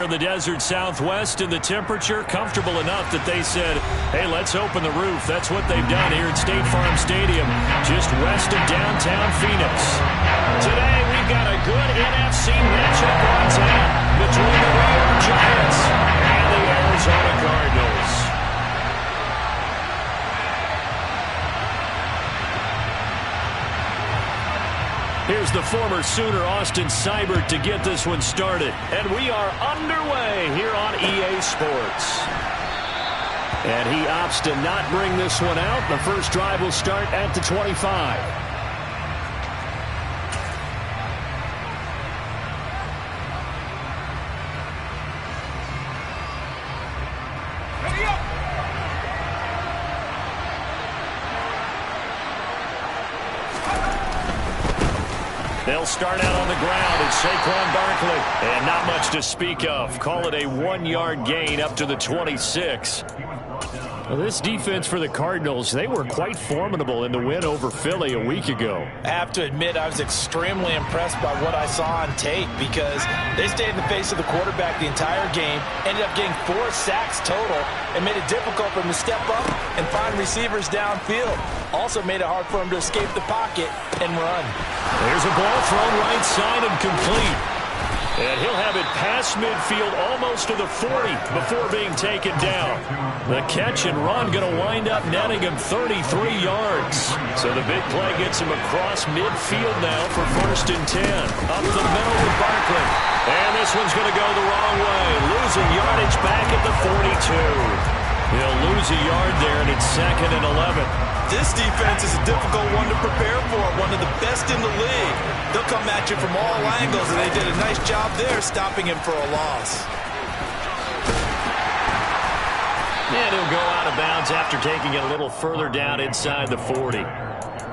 In the desert Southwest, and the temperature comfortable enough that they said, hey, let's open the roof. That's what they've done here at State Farm Stadium, just west of downtown Phoenix. Today, we've got a good NFC matchup on tap between the New York Giants and the Arizona Cardinals. Here's the former Sooner, Austin Seibert, to get this one started. And we are underway here on EA Sports. And he opts to not bring this one out. The first drive will start at the 25. They'll start out on the ground. It's Saquon Barkley. And not much to speak of. Call it a 1-yard gain up to the 26. Well, this defense for the Cardinals, they were quite formidable in the win over Philly a week ago. I have to admit, I was extremely impressed by what I saw on tape because they stayed in the face of the quarterback the entire game, ended up getting 4 sacks total, and made it difficult for him to step up and find receivers downfield. Also made it hard for him to escape the pocket and run. There's a ball thrown right side and complete. And he'll have it past midfield almost to the 40 before being taken down. The catch and run going to wind up netting him 33 yards. So the big play gets him across midfield now for 1st and 10. Up the middle with Barkley. And this one's going to go the wrong way. Losing yardage back at the 42. He'll lose a yard there, and it's 2nd and 11. This defense is a difficult one to prepare for, one of the best in the league. They'll come at you from all angles, and they did a nice job there stopping him for a loss. And he'll go out of bounds after taking it a little further down inside the 40.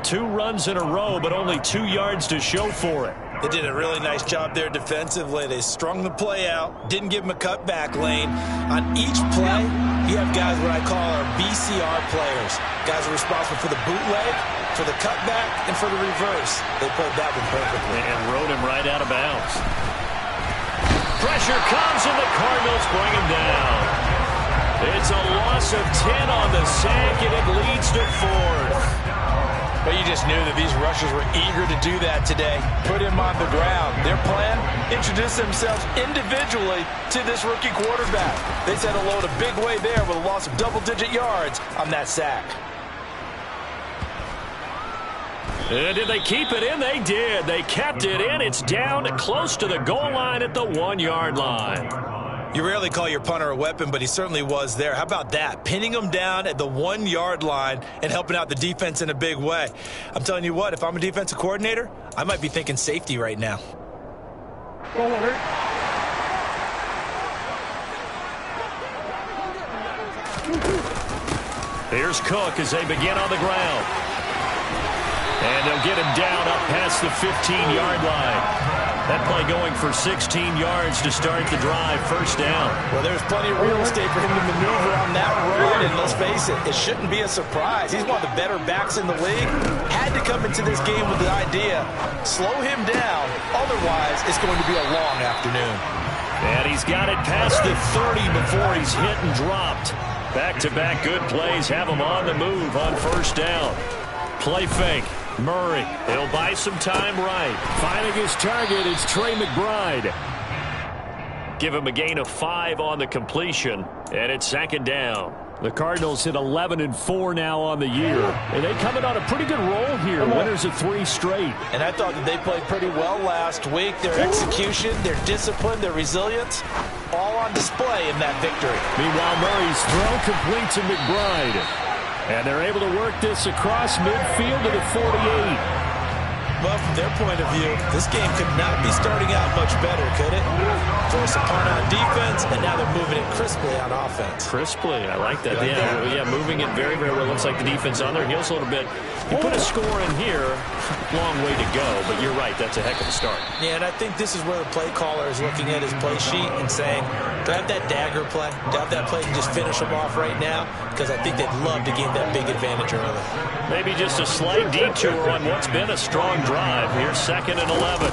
2 runs in a row, but only 2 yards to show for it. They did a really nice job there defensively. They strung the play out, didn't give him a cutback lane. On each play, you have guys what I call our BCR players. Guys are responsible for the bootleg, for the cutback, and for the reverse. They played that one perfectly. And rode him right out of bounds. Pressure comes, and the Cardinals bring him down. It's a loss of 10 on the sack, and it leads to 4th. But you just knew that these rushers were eager to do that today. Put him on the ground. Their plan, introduce themselves individually to this rookie quarterback. They said hello in a big way there with a loss of double-digit yards on that sack. Did they keep it in? They did. They kept it in. It's down close to the goal line at the 1-yard line. You rarely call your punter a weapon, but he certainly was there. How about that? Pinning him down at the 1-yard line and helping out the defense in a big way. I'm telling you what, if I'm a defensive coordinator, I might be thinking safety right now. Here's Cook as they begin on the ground. And they'll get him down up past the 15-yard line. That play going for 16 yards to start the drive, 1st down. Well, there's plenty of real estate for him to maneuver on that run, and let's face it, it shouldn't be a surprise. He's one of the better backs in the league. Had to come into this game with the idea, slow him down, otherwise it's going to be a long afternoon. And he's got it past the 30 before he's hit and dropped. Back-to-back good plays have him on the move on 1st down. Play fake. Murray, he'll buy some time right. Finding his target, it's Trey McBride. Give him a gain of 5 on the completion, and it's 2nd down. The Cardinals hit 11-4 now on the year, and they come in on a pretty good roll here. Winners of 3 straight. And I thought that they played pretty well last week. Their execution, their discipline, their resilience, all on display in that victory. Meanwhile, Murray's throw complete to McBride. And they're able to work this across midfield to the 48. Well, from their point of view, this game could not be starting out much better, could it? Force a punt on defense, and now they're moving it crisply on offense. Crisply, I like that. Yeah, moving it very, very well. Looks like the defense on their heels a little bit. You put a score in here, long way to go, but you're right, that's a heck of a start. Yeah, and I think this is where the play caller is looking at his play sheet and saying, do I have that dagger play? Do I have that play and just finish them off right now? Because I think they'd love to gain that big advantage early. Maybe just a slight detour on what's been a strong drive. Here's 2nd and 11.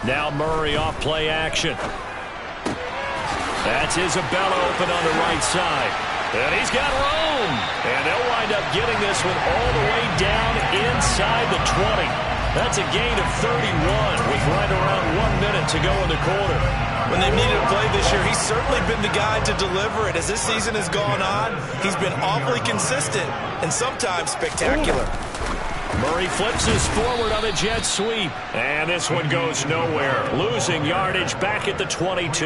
Now Murray off play action. That's Isabella open on the right side. And he's got room. And they'll wind up getting this one all the way down inside the 20. That's a gain of 31 with right around 1 minute to go in the quarter. When they've needed a play this year, he's certainly been the guy to deliver it. As this season has gone on, he's been awfully consistent and sometimes spectacular. Murray flips this forward on a jet sweep. And this one goes nowhere. Losing yardage back at the 22.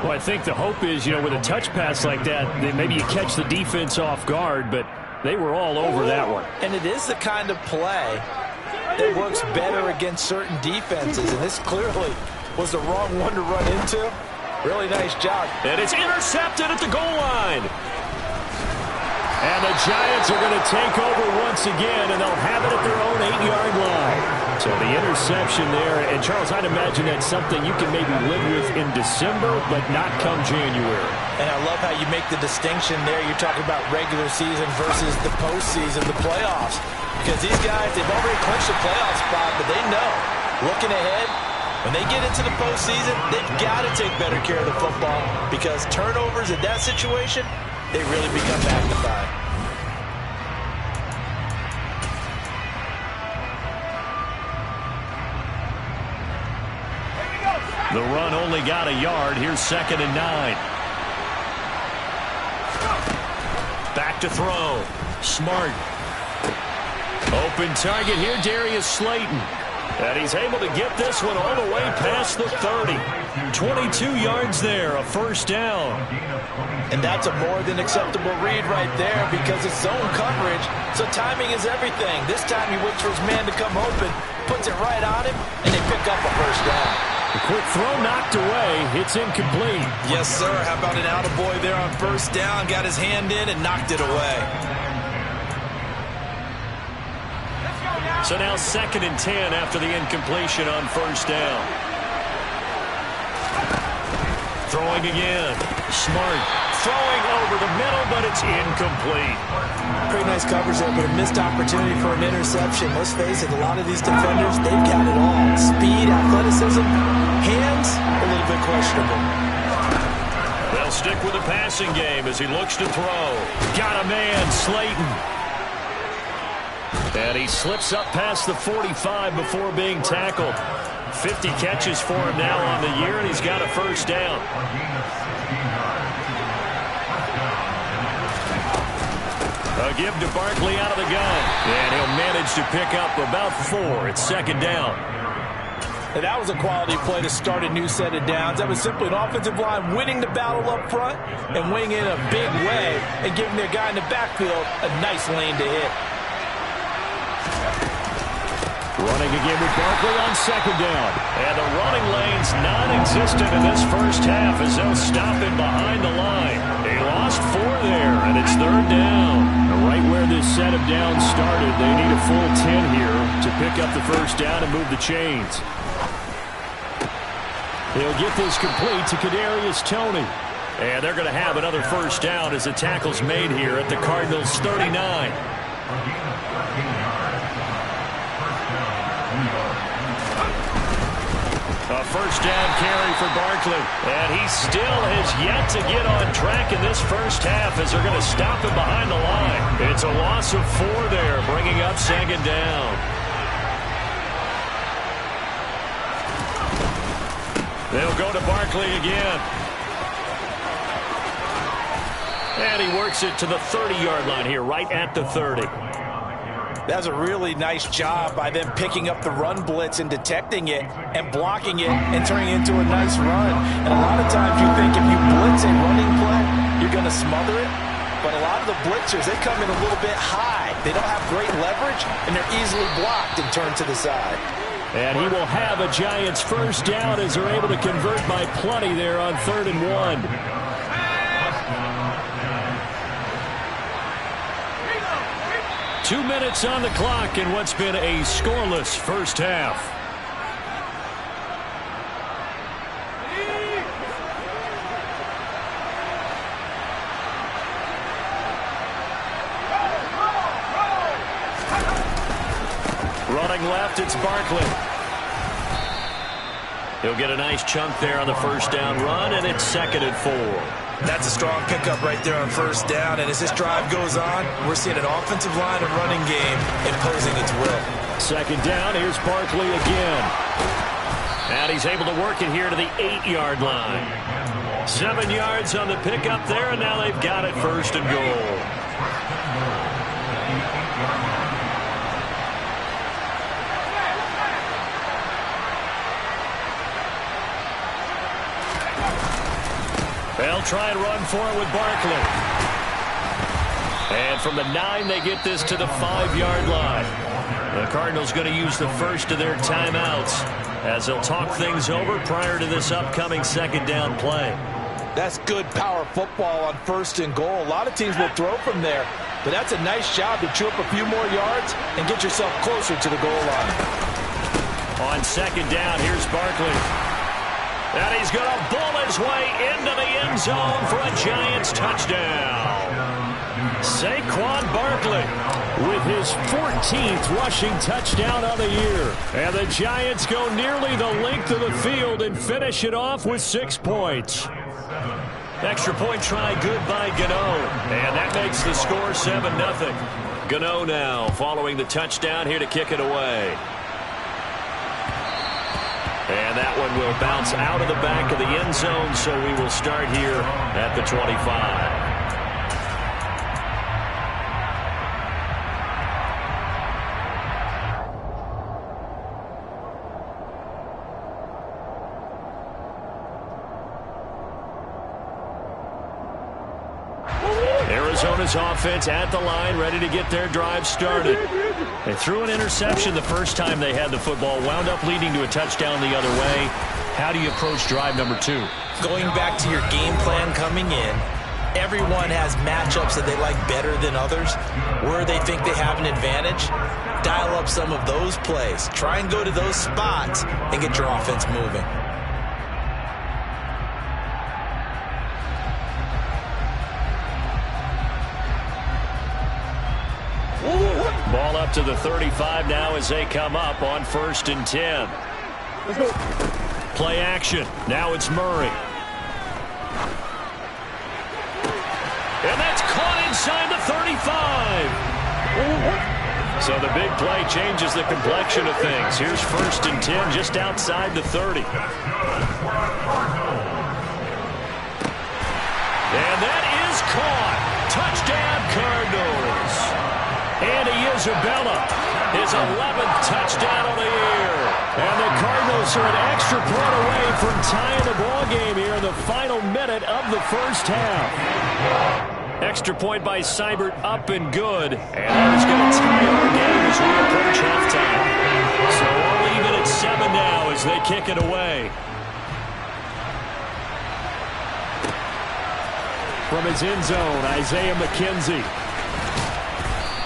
Well, I think the hope is, with a touch pass like that, that maybe you catch the defense off guard, but they were all over that one. And it is the kind of play that works better against certain defenses, and this clearly was the wrong one to run into. Really nice job. And it's intercepted at the goal line. And the Giants are going to take over once again, and they'll have it at their own 8-yard line. So the interception there, and Charles, I'd imagine that's something you can maybe live with in December, but not come January. And I love how you make the distinction there. You're talking about regular season versus the postseason, the playoffs. Because these guys, they've already clinched a playoff spot, but they know, looking ahead, when they get into the postseason, they've got to take better care of the football because turnovers in that situation, they really become magnified. The run only got a yard. Here's 2nd and 9. Back to throw. Smart. Open target here, Darius Slayton. And he's able to get this one all the way past the 30. 22 yards there, a first down. And that's a more than acceptable read right there because it's zone coverage, so timing is everything. This time he waits for his man to come open, puts it right on him, and they pick up a first down. A quick throw knocked away. It's incomplete. Yes, sir. How about an attaboy there on first down? Got his hand in and knocked it away. So now 2nd and 10 after the incompletion on first down. Throwing again. Smart. Throwing over the middle, but it's incomplete. Pretty nice coverage there, but a missed opportunity for an interception. Let's face it, a lot of these defenders, they've got it all. Speed, athleticism, hands, a little bit questionable. They'll stick with the passing game as he looks to throw. Got a man, Slayton. And he slips up past the 45 before being tackled. 50 catches for him now on the year, and he's got a first down. A give to Barkley out of the gun. And he'll manage to pick up about 4. It's 2nd down. And that was a quality play to start a new set of downs. That was simply an offensive line winning the battle up front and winning in a big way and giving their guy in the backfield a nice lane to hit. Running again with Barkley on 2nd down. And the running lane's non-existent in this first half as they'll stop him behind the line. They lost 4 there, and it's 3rd down. And right where this set of downs started, they need a full 10 here to pick up the first down and move the chains. They'll get this complete to Kadarius Toney. And they're going to have another first down as the tackle's made here at the Cardinals' 39. A first down carry for Barkley. And he still has yet to get on track in this first half as they're going to stop him behind the line. It's a loss of 4 there, bringing up 2nd down. They'll go to Barkley again. And he works it to the 30-yard line here, right at the 30. That's a really nice job by them picking up the run blitz and detecting it and blocking it and turning it into a nice run. And a lot of times you think if you blitz a running play, you're going to smother it. But a lot of the blitzers, they come in a little bit high. They don't have great leverage, and they're easily blocked and turned to the side. And he will have a Giants first down as they're able to convert by plenty there on 3rd and 1. 2 minutes on the clock in what's been a scoreless first half. Running left, it's Barkley. He'll get a nice chunk there on the first down run, and it's 2nd and 4. That's a strong pickup right there on first down, and as this drive goes on, we're seeing an offensive line and running game imposing its will. 2nd down, here's Barkley again. And he's able to work it here to the 8-yard line. 7 yards on the pickup there, and now they've got it 1st and goal. They'll try and run for it with Barkley. And from the 9, they get this to the 5-yard line. The Cardinals going to use the first of their timeouts as they'll talk things over prior to this upcoming 2nd down play. That's good power football on 1st and goal. A lot of teams will throw from there, but that's a nice job to chew up a few more yards and get yourself closer to the goal line. On 2nd down, here's Barkley. And he's going to bull his way into the end zone for a Giants touchdown. Saquon Barkley with his 14th rushing touchdown of the year. And the Giants go nearly the length of the field and finish it off with 6 points. Extra point try good by Gano. And that makes the score 7-0. Gano now following the touchdown here to kick it away. And that one will bounce out of the back of the end zone, so we will start here at the 25. Arizona's offense at the line, ready to get their drive started. They threw an interception the first time they had the football, wound up leading to a touchdown the other way. How do you approach drive number 2? Going back to your game plan coming in, everyone has matchups that they like better than others. Where they think they have an advantage, dial up some of those plays. Try and go to those spots and get your offense moving. Ball up to the 35 now as they come up on 1st and 10. Play action. Now it's Murray. And that's caught inside the 35. So the big play changes the complexion of things. Here's 1st and 10 just outside the 30. And that is caught. Touchdown, Cardinals. Andy Isabella, his 11th touchdown of the year. And the Cardinals are an extra point away from tying the ball game here in the final minute of the first half. Extra point by Seibert, up and good. And that is going to tie our game as we approach halftime. So all even at 7 now as they kick it away. From his end zone, Isaiah McKenzie.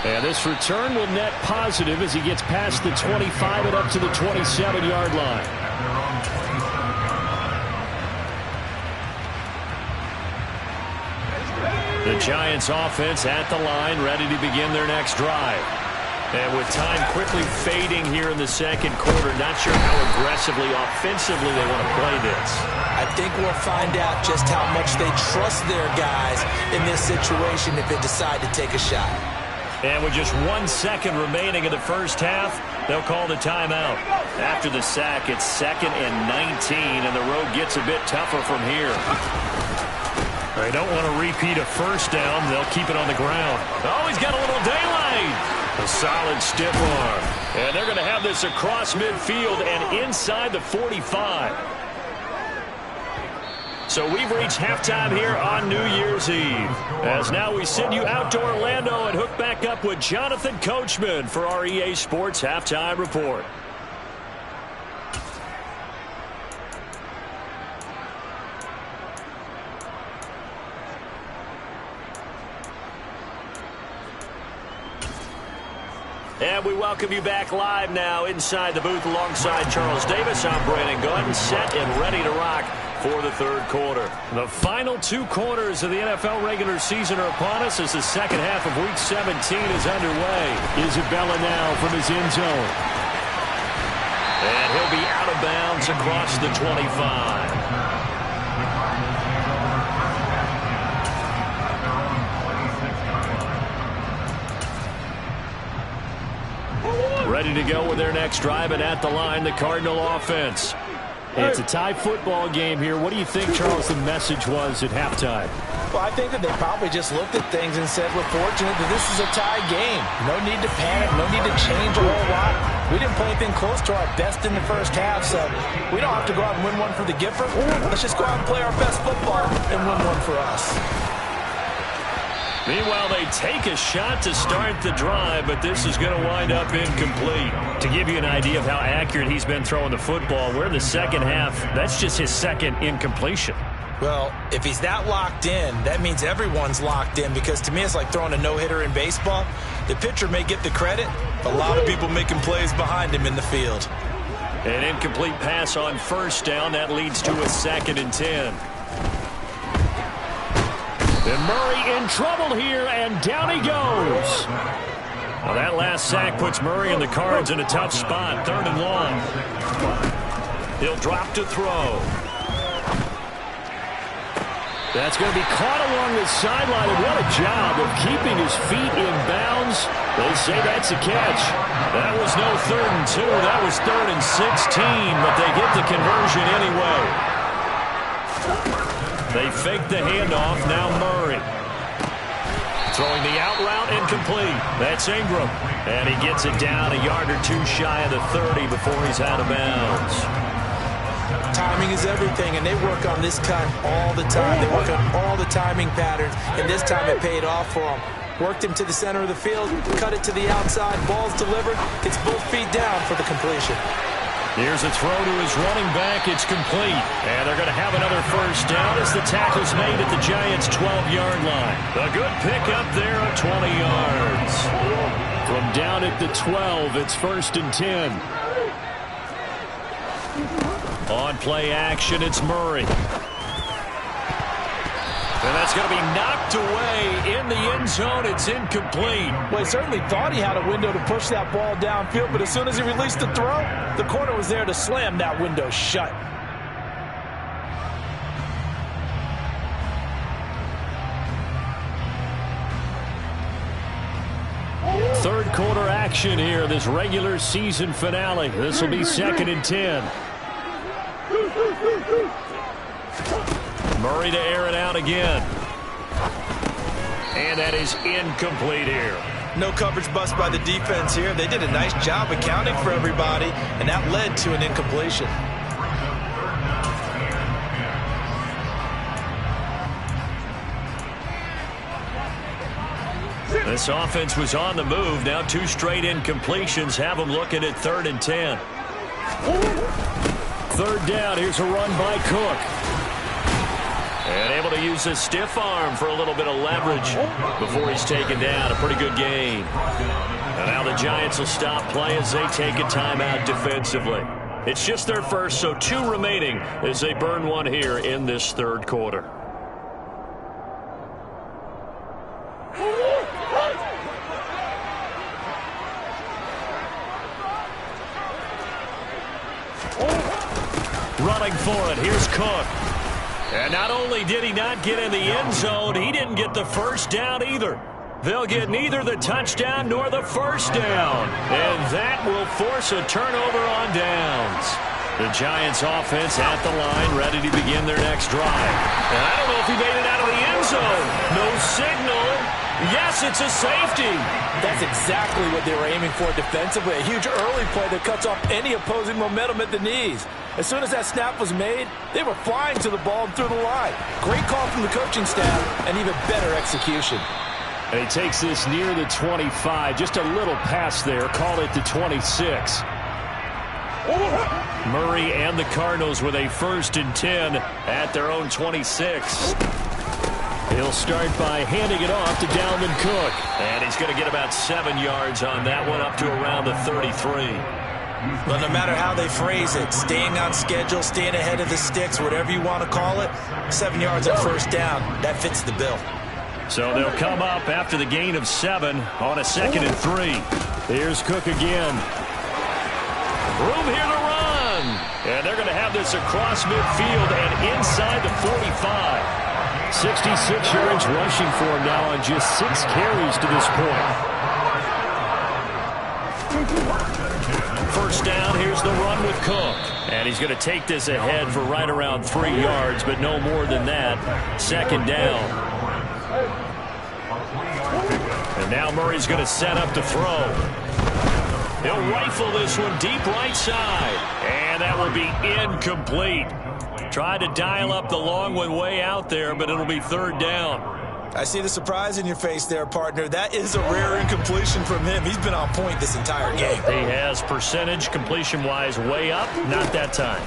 And this return will net positive as he gets past the 25 and up to the 27-yard line. The Giants offense at the line, ready to begin their next drive. And with time quickly fading here in the second quarter, not sure how aggressively, offensively they want to play this. I think we'll find out just how much they trust their guys in this situation if they decide to take a shot. And with just 1 second remaining in the first half, they'll call the timeout. After the sack, it's 2nd and 19, and the road gets a bit tougher from here. They don't want to repeat a first down. They'll keep it on the ground. Oh, he's got a little daylight. A solid stiff arm. And they're going to have this across midfield and inside the 45. So we've reached halftime here on New Year's Eve. As now we send you out to Orlando and hook back up with Jonathan Coachman for our EA Sports Halftime Report. And we welcome you back live now inside the booth alongside Charles Davis. I'm Brandon Gaudin, set and ready to rock for the third quarter. The final 2 quarters of the NFL regular season are upon us as the second half of Week 17 is underway. Isabella now from his end zone. And he's going to take it And he'll be out of bounds across the 25. Ready to go with their next drive, and at the line, the Cardinal offense. It's a tie football game here. What do you think, Charles, the message was at halftime? Well, I think that they probably just looked at things and said, we're fortunate that this is a tie game. No need to panic, no need to change a whole lot. We didn't play anything close to our best in the first half, so we don't have to go out and win one for the Gipper. Let's just go out and play our best football and win one for us. Meanwhile, they take a shot to start the drive, but this is going to wind up incomplete. To give you an idea of how accurate he's been throwing the football, we're in the second half. That's just his second incompletion. Well, if he's that locked in, that means everyone's locked in, because to me it's like throwing a no-hitter in baseball. The pitcher may get the credit, a lot of people making plays behind him in the field. An incomplete pass on first down. That leads to a 2nd and 10. And Murray in trouble here, and down he goes. Well, that last sack puts Murray and the Cards in a tough spot. 3rd and long. He'll drop to throw. That's going to be caught along the sideline, and what a job of keeping his feet in bounds. They say that's a catch. That was no 3rd and 2. That was 3rd and 16, but they get the conversion anyway. They fake the handoff. Now Murray. Throwing the out route, incomplete. That's Ingram. And he gets it down a yard or 2 shy of the 30 before he's out of bounds. Timing is everything, and they work on this cut all the time. They work on all the timing patterns, and this time it paid off for them. Worked him to the center of the field, cut it to the outside, ball's delivered, gets both feet down for the completion. Here's a throw to his running back. It's complete. And they're going to have another first down as the tackle's made at the Giants' 12-yard line. A good pick up there of 20 yards. From down at the 12, it's 1st and 10. On play action, it's Murray. And that's going to be knocked away in the end zone. It's incomplete. Well, he certainly thought he had a window to push that ball downfield, but as soon as he released the throw, the corner was there to slam that window shut. Third quarter action here, this regular season finale. This will be 2nd and 10. Murray to air it out again. And that is incomplete here. No coverage bust by the defense here. They did a nice job accounting for everybody, and that led to an incompletion. This offense was on the move. Now 2 straight incompletions have them looking at 3rd and 10. 3rd down. Here's a run by Cook. And able to use his stiff arm for a little bit of leverage before he's taken down. A pretty good gain. And now the Giants will stop play as they take a timeout defensively. It's just their first, so 2 remaining as they burn one here in this 3rd quarter. Running for it. Here's Cook. And not only did he not get in the end zone, he didn't get the first down either. They'll get neither the touchdown nor the first down. And that will force a turnover on downs. The Giants offense at the line, ready to begin their next drive. And I don't know if he made it out of the end zone. No signal. Yes, it's a safety. That's exactly what they were aiming for defensively. A huge early play that cuts off any opposing momentum at the knees. As soon as that snap was made, they were flying to the ball and through the line. Great call from the coaching staff and even better execution. And he takes this near the 25. Just a little pass there. Call it the 26. Murray and the Cardinals with a 1st and 10 at their own 26. He'll start by handing it off to Dalvin Cook. And he's going to get about 7 yards on that one, up to around the 33. But no matter how they phrase it, staying on schedule, staying ahead of the sticks, whatever you want to call it, 7 yards on first down, that fits the bill. So they'll come up after the gain of 7 on a 2nd and 3. Here's Cook again. Room here to run. And they're going to have this across midfield and inside the 45. 66 yards rushing for him now on just 6 carries to this point. First down, here's the run with Cook. And he's going to take this ahead for right around 3 yards, but no more than that. Second down. And now Murray's going to set up to throw. He'll rifle this one deep right side. And that will be incomplete. Tried to dial up the long one way out there, but it'll be third down. I see the surprise in your face there, partner. That is a rare incompletion from him. He's been on point this entire game. He has percentage completion-wise way up. Not that time.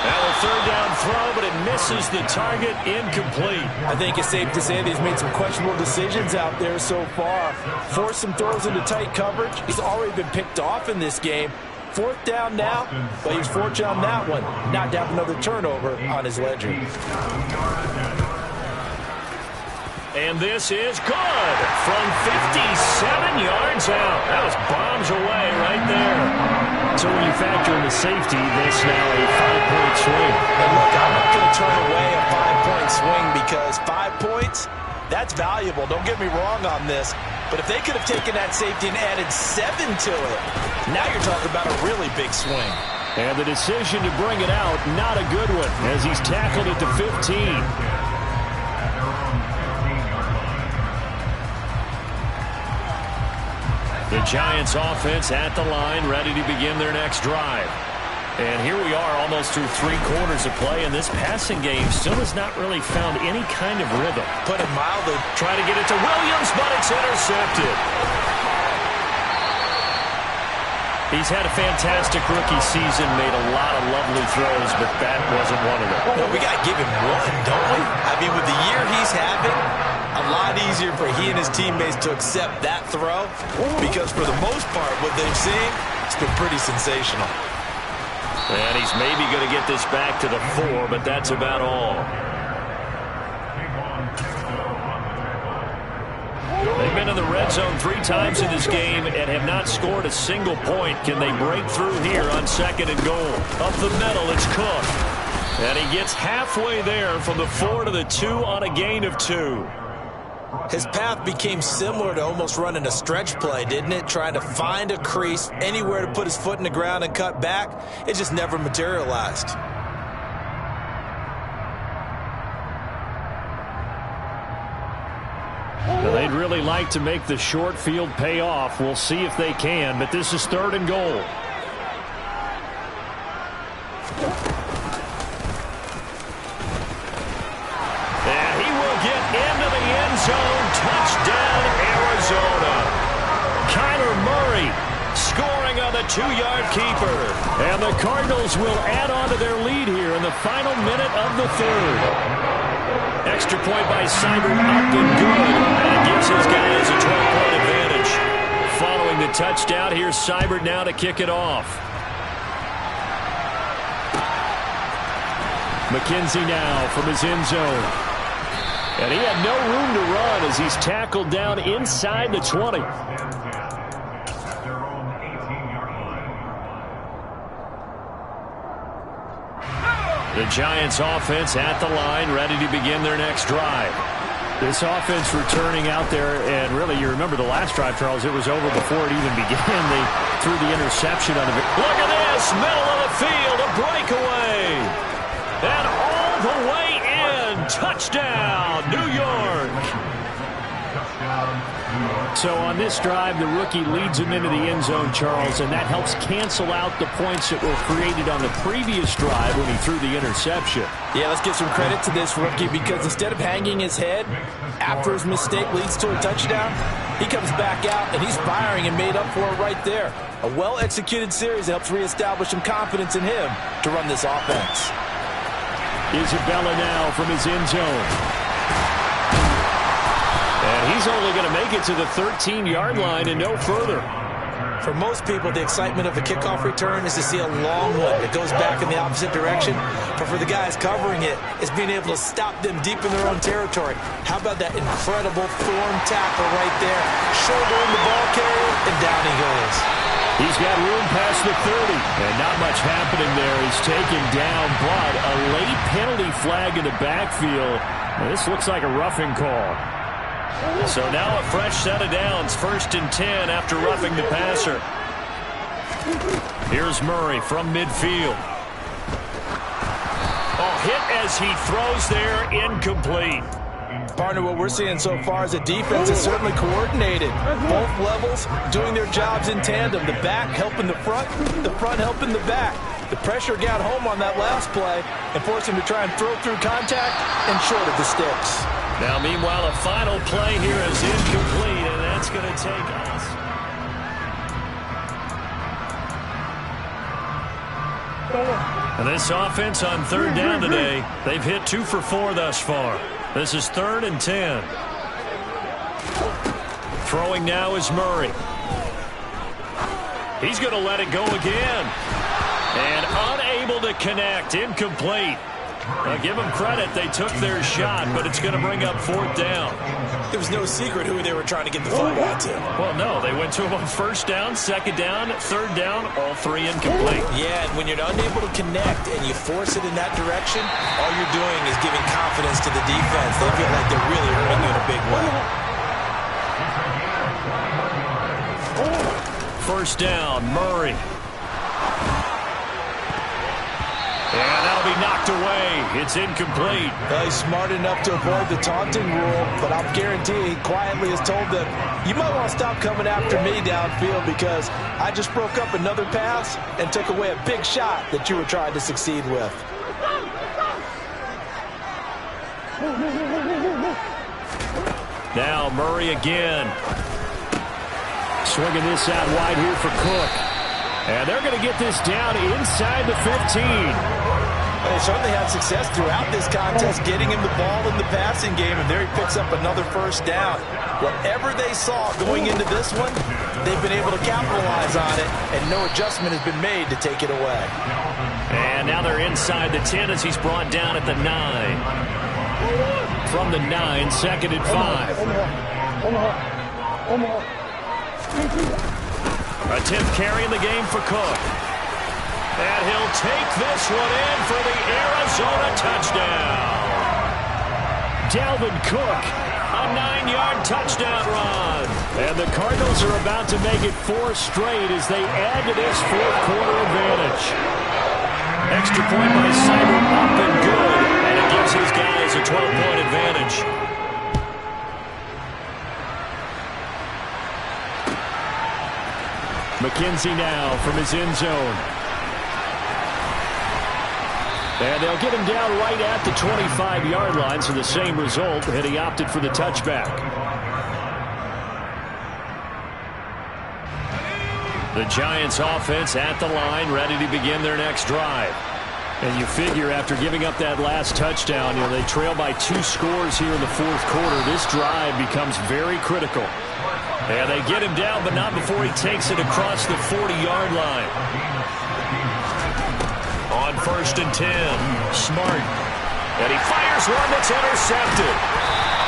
Now a third down throw, but it misses the target. Incomplete. I think it's safe to say that he's made some questionable decisions out there so far. Forced some throws into tight coverage. He's already been picked off in this game. Fourth down now, but he's fortunate on that one. Not to have another turnover on his ledger. And this is good from 57 yards out. That was bombs away right there. So when you factor in the safety, this now a 5-point swing. And look, I'm not going to turn away a 5-point swing because 5 points, that's valuable. Don't get me wrong on this. But if they could have taken that safety and added 7 to it, now you're talking about a really big swing. And the decision to bring it out, not a good one, as he's tackled at the 15. The Giants offense at the line, ready to begin their next drive. And here we are almost through 3 quarters of play, and this passing game still has not really found any kind of rhythm. Put it mildly. Try to get it to Williams, but it's intercepted. He's had a fantastic rookie season, made a lot of lovely throws, but that wasn't one of them. No, we got to give him one, don't we? I mean, with the year he's having, a lot easier for he and his teammates to accept that throw because for the most part, what they've seen, it's been pretty sensational. And he's maybe going to get this back to the 4, but that's about all. They've been in the red zone 3 times in this game and have not scored a single point. Can they break through here on 2nd and goal? Up the middle, it's Cook. And he gets halfway there from the 4 to the 2 on a gain of 2. His path became similar to almost running a stretch play, didn't it? Trying to find a crease, anywhere to put his foot in the ground and cut back. It just never materialized. Well, they'd really like to make the short field pay off. We'll see if they can, but this is 3rd and goal. Into the end zone, touchdown, Arizona. Kyler Murray scoring on the 2-yard keeper. And the Cardinals will add on to their lead here in the final minute of the 3rd. Extra point by Seibert up and good. And it gives his guys a 12-point advantage. Following the touchdown, here's Seibert now to kick it off. McKenzie now from his end zone. And he had no room to run as he's tackled down inside the 20. The Giants offense at the line, ready to begin their next drive. This offense returning out there, and really, you remember the last drive, Charles, it was over before it even began. They threw the interception on the... Look at this, middle of the field, a breakaway. And all the way in, touchdown, New York. So on this drive, the rookie leads him into the end zone, Charles, and that helps cancel out the points that were created on the previous drive when he threw the interception. Yeah, let's give some credit to this rookie because instead of hanging his head after his mistake leads to a touchdown, he comes back out and he's firing and made up for it right there. A well-executed series helps reestablish some confidence in him to run this offense. Isabella now from his end zone. And he's only going to make it to the 13-yard line and no further. For most people, the excitement of a kickoff return is to see a long one that goes back in the opposite direction. But for the guys covering it, it's being able to stop them deep in their own territory. How about that incredible form tackle right there? Shoulder in the ball carrier, and down he goes. He's got room past the 30. And not much happening there. He's taken down, but a late penalty flag in the backfield. Now, this looks like a roughing call. So now a fresh set of downs. 1st and 10 after roughing the passer. Here's Murray from midfield. Oh, hit as he throws there, incomplete. Partner, what we're seeing so far is a defense is certainly coordinated. Both levels doing their jobs in tandem. The back helping the front helping the back. The pressure got home on that last play and forced him to try and throw through contact and short of the sticks. Now, meanwhile, a final play here is incomplete, and that's going to take us. And this offense on 3rd down today, they've hit 2 for 4 thus far. This is 3rd and 10. Throwing now is Murray. He's going to let it go again. And unable to connect, incomplete. Give them credit, they took their shot, but it's going to bring up 4th down. It was no secret who they were trying to get the football to. Well, no, they went to him on 1st down, 2nd down, 3rd down, all 3 incomplete. Yeah, and when you're unable to connect and you force it in that direction, all you're doing is giving confidence to the defense. They feel like they're really hurting you in a big way. 1st down, Murray. And that'll be knocked away. It's incomplete. Well, he's smart enough to avoid the taunting rule, but I'll guarantee he quietly has told them, you might want to stop coming after me downfield because I just broke up another pass and took away a big shot that you were trying to succeed with. Now Murray again. Swinging this out wide here for Cook. And they're going to get this down inside the 15. They certainly had success throughout this contest getting him the ball in the passing game, and there he picks up another 1st down. Whatever they saw going into this one, they've been able to capitalize on it, and no adjustment has been made to take it away. And now they're inside the 10 as he's brought down at the 9. From the 9, 2nd and 5. A 10th carry in the game for Cook. And he'll take this one in for the Arizona touchdown. Dalvin Cook, a 9-yard touchdown run. And the Cardinals are about to make it 4 straight as they add to this 4th quarter advantage. Extra point by Seibert up and good. And it gives his guys a 12-point advantage. McKenzie now from his end zone. And they'll get him down right at the 25-yard line, so the same result, and he opted for the touchback. The Giants offense at the line, ready to begin their next drive. And you figure after giving up that last touchdown, they trail by 2 scores here in the 4th quarter. This drive becomes very critical. And they get him down, but not before he takes it across the 40-yard line. On 1st and 10, Smart. And he fires one that's intercepted.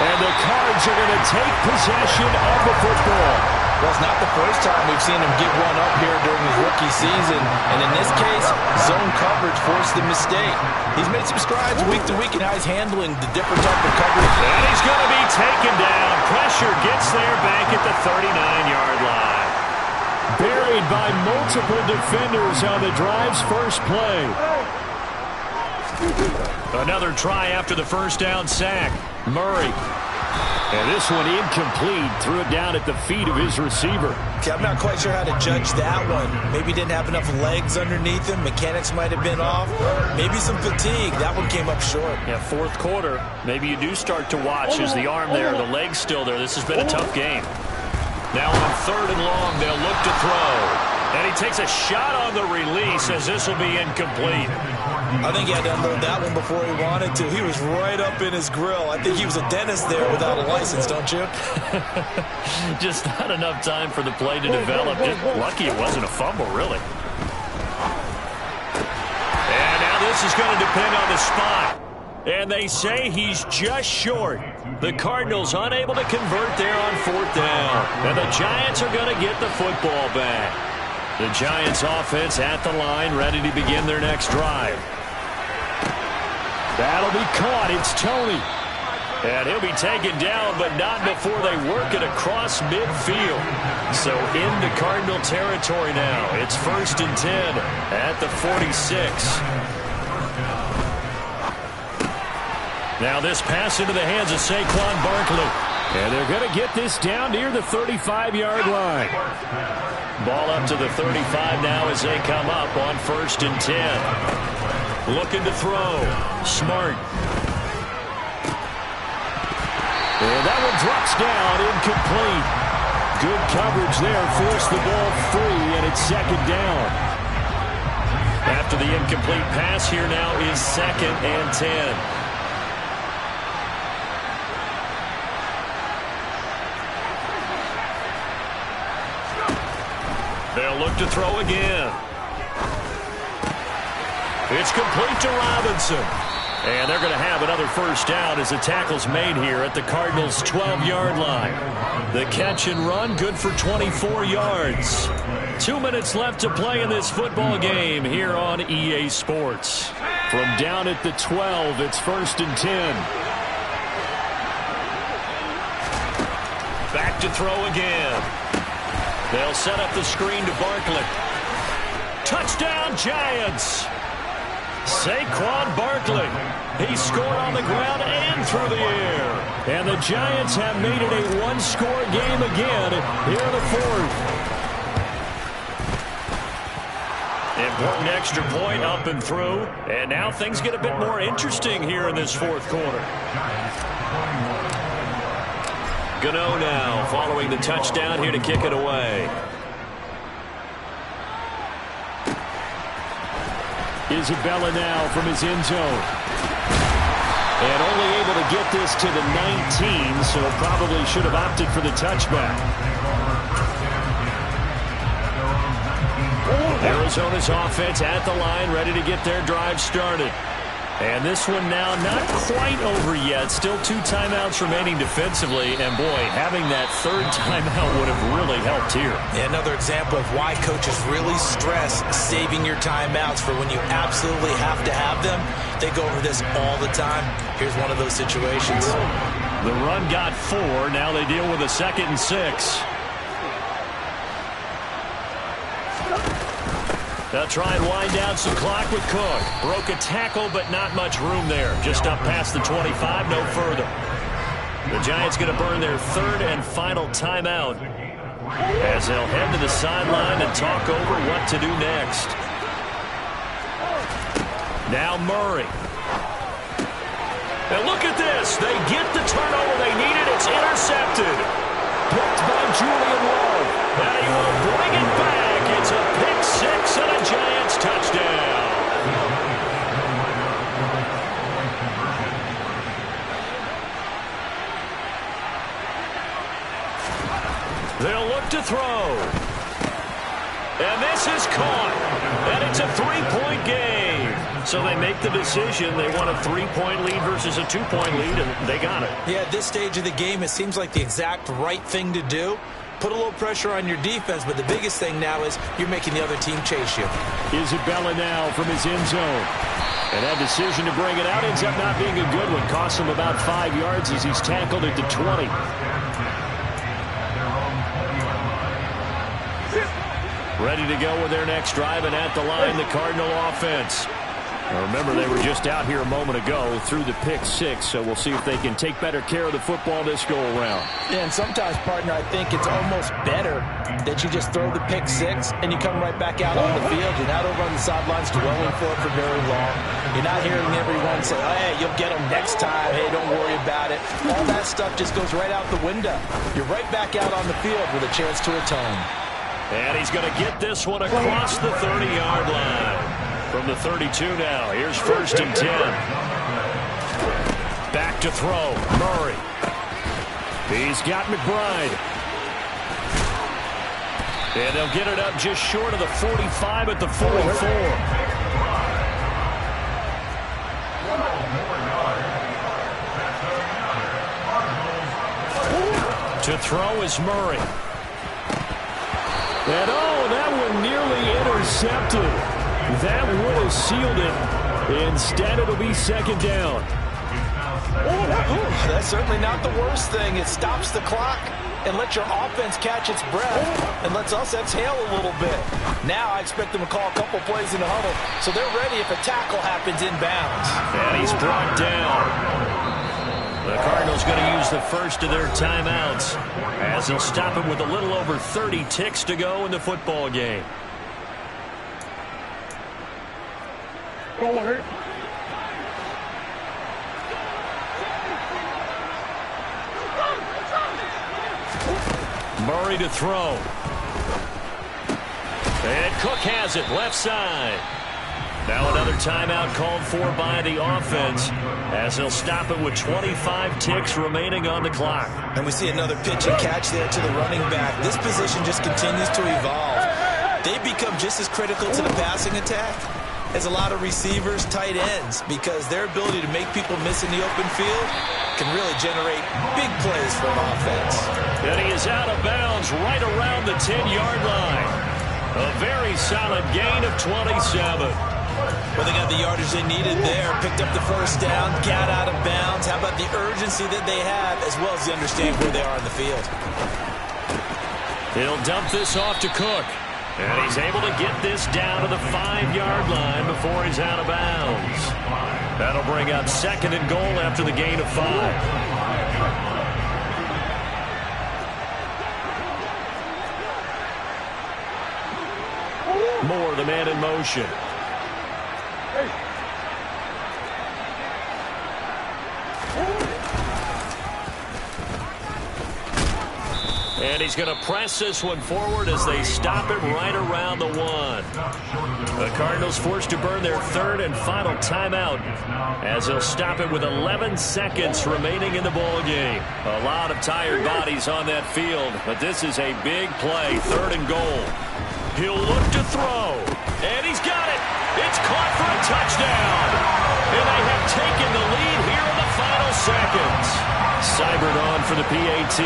And the Cards are going to take possession of the football. Well, it's not the first time we've seen him give one up here during his rookie season. And in this case, zone coverage forced the mistake. He's made some strides week to week in how he's handling the different type of coverage. And he's going to be taken down. Pressure gets there back at the 39-yard line. Buried by multiple defenders on the drive's first play. Another try after the 1st down sack. Murray. And this one incomplete. Threw it down at the feet of his receiver. Okay, I'm not quite sure how to judge that one. Maybe he didn't have enough legs underneath him. Mechanics might have been off. Maybe some fatigue. That one came up short. Yeah, 4th quarter. Maybe you do start to watch as the arm there, the leg's still there. This has been a tough game. Now on 3rd and long, they'll look to throw. And he takes a shot on the release as this will be incomplete. I think he had to unload that one before he wanted to. He was right up in his grill. I think he was a dentist there without a license, don't you? Just not enough time for the play to develop. Just lucky it wasn't a fumble, really. And now this is going to depend on the spot. And they say he's just short. The Cardinals unable to convert there on 4th down. And the Giants are going to get the football back. The Giants offense at the line, ready to begin their next drive. That'll be caught. It's Toney. And he'll be taken down, but not before they work it across midfield. So into Cardinal territory now. It's 1st and 10 at the 46. Now this pass into the hands of Saquon Barkley. And they're going to get this down near the 35-yard line. Ball up to the 35 now as they come up on 1st and 10. Looking to throw. Smart. And that one drops down, incomplete. Good coverage there, forced the ball free, and it's 2nd down. After the incomplete pass, here now is 2nd and 10. They'll look to throw again. It's complete to Robinson. And they're going to have another 1st down as the tackle's made here at the Cardinals' 12-yard line. The catch and run, good for 24 yards. 2 minutes left to play in this football game here on EA Sports. From down at the 12, it's 1st and 10. Back to throw again. They'll set up the screen to Barkley. Touchdown, Giants! Saquon Barkley. He scored on the ground and through the air. And the Giants have made it a one-score game again here in the 4th. Important extra point up and through. And now things get a bit more interesting here in this 4th quarter. Gano now following the touchdown here to kick it away. Isabella now from his end zone. And only able to get this to the 19, so probably should have opted for the touchback. Arizona's offense at the line, ready to get their drive started. And this one now not quite over yet. Still 2 timeouts remaining defensively. And, boy, having that 3rd timeout would have really helped here. Yeah, another example of why coaches really stress saving your timeouts for when you absolutely have to have them. They go over this all the time. Here's one of those situations. The run got 4. Now they deal with a 2nd and 6. They'll try and wind down some clock with Cook. Broke a tackle, but not much room there. Just up past the 25, no further. The Giants going to burn their 3rd and final timeout as they'll head to the sideline and talk over what to do next. Now Murray. And look at this. They get the turnover they needed. It's intercepted. Picked by Julian Love. Now he will bring it back. It's a pick 6 and a Giants touchdown. They'll look to throw. And this is caught. And it's a 3-point game. So they make the decision. They want a 3-point lead versus a 2-point lead, and they got it. Yeah, at this stage of the game, it seems like the exact right thing to do. Put a little pressure on your defense, but the biggest thing now is you're making the other team chase you. Isabella now from his end zone. And that decision to bring it out ends up not being a good one. Costs him about 5 yards as he's tackled at the 20. Ready to go with their next drive, and at the line, the Cardinal offense. Now remember, they were just out here a moment ago through the pick 6, so we'll see if they can take better care of the football this go-around. Yeah, and sometimes, partner, I think it's almost better that you just throw the pick 6 and you come right back out on the field. You're not over on the sidelines dwelling for it for very long. You're not hearing everyone say, oh, hey, you'll get them next time. Hey, don't worry about it. All that stuff just goes right out the window. You're right back out on the field with a chance to atone. And he's going to get this one across the 30-yard line. From the 32 now, here's 1st and 10. Back to throw, Murray. He's got McBride. And they'll get it up just short of the 45 at the 44. To throw is Murray. And oh, that one nearly intercepted. That would have sealed it. Instead, it'll be second down. That's certainly not the worst thing. It stops the clock and lets your offense catch its breath and lets us exhale a little bit. Now I expect them to call a couple plays in the huddle so they're ready if a tackle happens inbounds. And he's brought down. The Cardinals going to use the first of their timeouts as they'll stop it with a little over 30 ticks to go in the football game. Murray to throw. And Cook has it left side. Now another timeout called for by the offense as they'll stop it with 25 ticks remaining on the clock. And we see another pitch and catch there to the running back. This position just continues to evolve. They become just as critical to the passing attack as a lot of receivers, tight ends, because their ability to make people miss in the open field can really generate big plays for an offense. And he is out of bounds right around the 10-yard line. A very solid gain of 27. Well, they got the yardage they needed there, picked up the first down, got out of bounds. How about the urgency that they have, as well as they understand where they are in the field. He'll dump this off to Cook. And he's able to get this down to the 5-yard line before he's out of bounds. That'll bring up second and goal after the gain of 5. Moore, the man in motion. And he's going to press this one forward as they stop it right around the 1. The Cardinals forced to burn their third and final timeout as they'll stop it with 11 seconds remaining in the ball game. A lot of tired bodies on that field, but this is a big play, third and goal. He'll look to throw, and he's got it. It's caught for a touchdown. And they have taken the lead here in the final seconds. Seibert on for the PAT.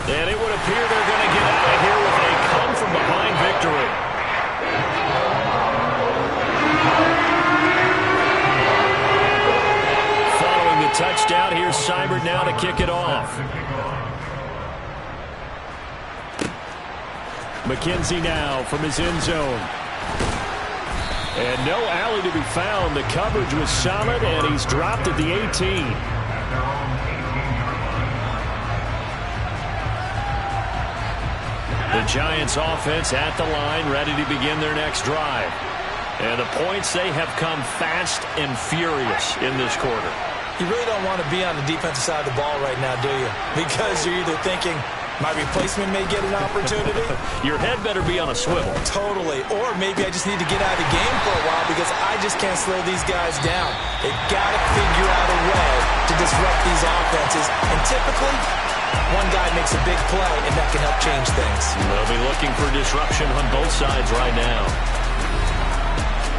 And it would appear they're going to get out of here with a come-from-behind victory. Following the touchdown, here's Seibert now to kick it off. McKenzie now from his end zone. And no alley to be found. The coverage was solid, and he's dropped at the 18. The Giants offense at the line, ready to begin their next drive. And the points, they have come fast and furious in this quarter. You really don't want to be on the defensive side of the ball right now, do you? Because you're either thinking, my replacement may get an opportunity. Your head better be on a swivel. Totally. Or maybe I just need to get out of the game for a while because I just can't slow these guys down. They've got to figure out a way to disrupt these offenses. And typically, one guy makes a big play, and that can help change things. They'll be looking for disruption on both sides right now.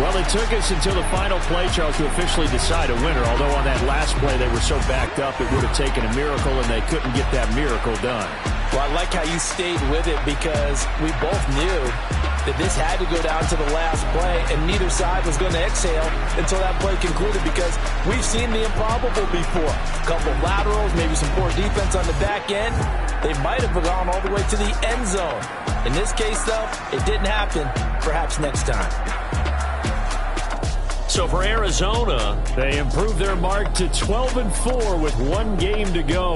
Well, it took us until the final play, Charles, to officially decide a winner. Although on that last play they were so backed up, it would have taken a miracle, and they couldn't get that miracle done. Well, I like how you stayed with it because we both knew that this had to go down to the last play, and neither side was going to exhale until that play concluded because we've seen the improbable before. A couple of laterals, maybe some poor defense on the back end. They might have gone all the way to the end zone. In this case, though, it didn't happen. Perhaps next time. So for Arizona, they improved their mark to 12-4 with one game to go.